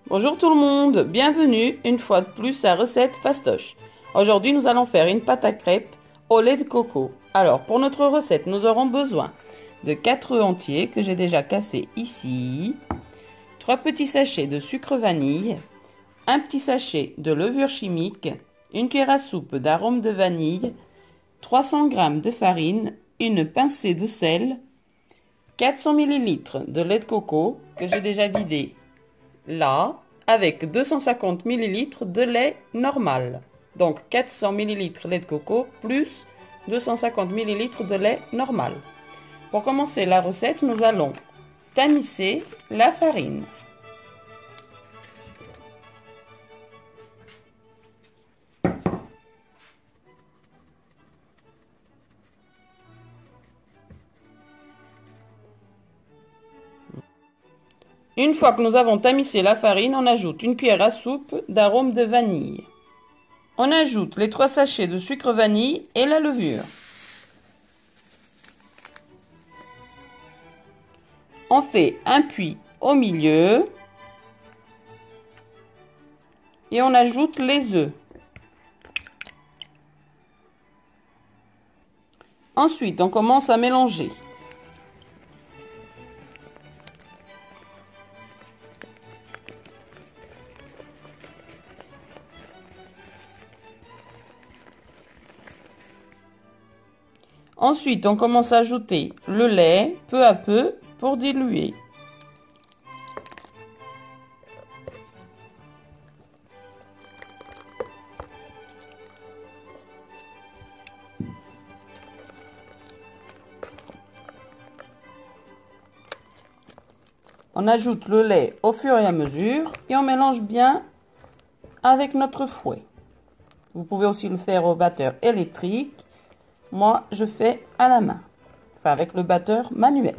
Bonjour tout le monde, bienvenue une fois de plus à Recette Fastoche. Aujourd'hui nous allons faire une pâte à crêpes au lait de coco. Alors pour notre recette nous aurons besoin de 4 œufs entiers que j'ai déjà cassés ici, 3 petits sachets de sucre vanille, un petit sachet de levure chimique, une cuillère à soupe d'arôme de vanille, 300 g de farine, une pincée de sel, 400 ml de lait de coco que j'ai déjà vidé là, avec 250 ml de lait normal. Donc 400 ml lait de coco plus 250 ml de lait normal. Pour commencer la recette, nous allons tamiser la farine. Une fois que nous avons tamisé la farine, on ajoute une cuillère à soupe d'arôme de vanille. On ajoute les 3 sachets de sucre vanille et la levure. On fait un puits au milieu et on ajoute les œufs. Ensuite, on commence à mélanger. Ensuite, on commence à ajouter le lait peu à peu pour diluer. On ajoute le lait au fur et à mesure et on mélange bien avec notre fouet. Vous pouvez aussi le faire au batteur électrique. Moi, je fais à la main, enfin avec le batteur manuel.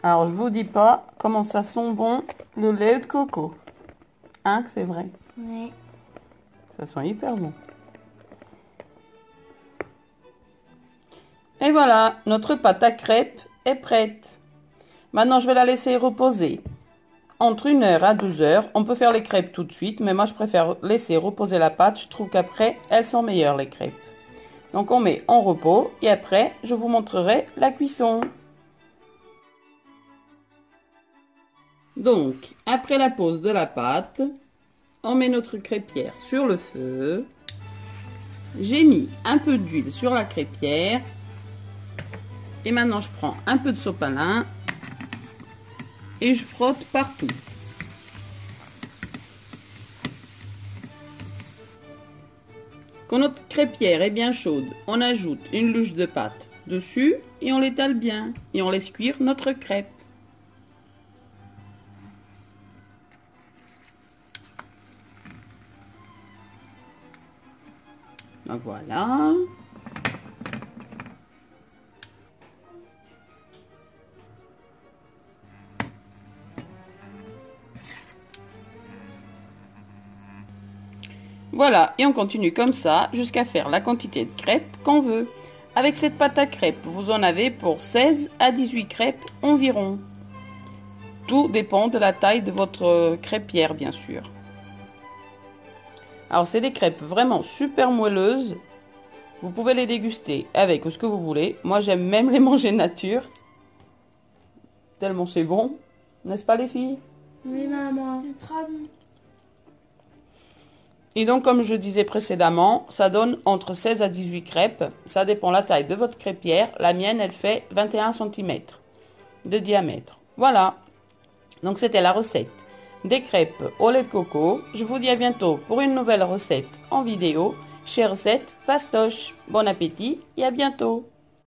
Alors, je vous dis pas comment ça sent bon le lait de coco. Hein, que c'est vrai? Oui. Ça sent hyper bon. Et voilà, notre pâte à crêpes est prête. Maintenant, je vais la laisser reposer entre 1 heure à 12 heures. On peut faire les crêpes tout de suite, mais moi, je préfère laisser reposer la pâte. Je trouve qu'après, elles sont meilleures, les crêpes. Donc, on met en repos et après, je vous montrerai la cuisson. Donc, après la pose de la pâte, on met notre crêpière sur le feu. J'ai mis un peu d'huile sur la crêpière. Et maintenant, je prends un peu de sopalin et je frotte partout. Quand notre crêpière est bien chaude, on ajoute une luche de pâte dessus et on l'étale bien. Et on laisse cuire notre crêpe. Donc voilà. Voilà, et on continue comme ça jusqu'à faire la quantité de crêpes qu'on veut. Avec cette pâte à crêpes, vous en avez pour 16 à 18 crêpes environ. Tout dépend de la taille de votre crêpière, bien sûr. Alors, c'est des crêpes vraiment super moelleuses. Vous pouvez les déguster avec ce que vous voulez. Moi, j'aime même les manger nature. Tellement c'est bon. N'est-ce pas, les filles? Oui, maman. C'est très bon. Et donc, comme je disais précédemment, ça donne entre 16 à 18 crêpes. Ça dépend de la taille de votre crêpière. La mienne, elle fait 21 cm de diamètre. Voilà. Donc, c'était la recette des crêpes au lait de coco. Je vous dis à bientôt pour une nouvelle recette en vidéo chez Recette Fastoche. Bon appétit et à bientôt.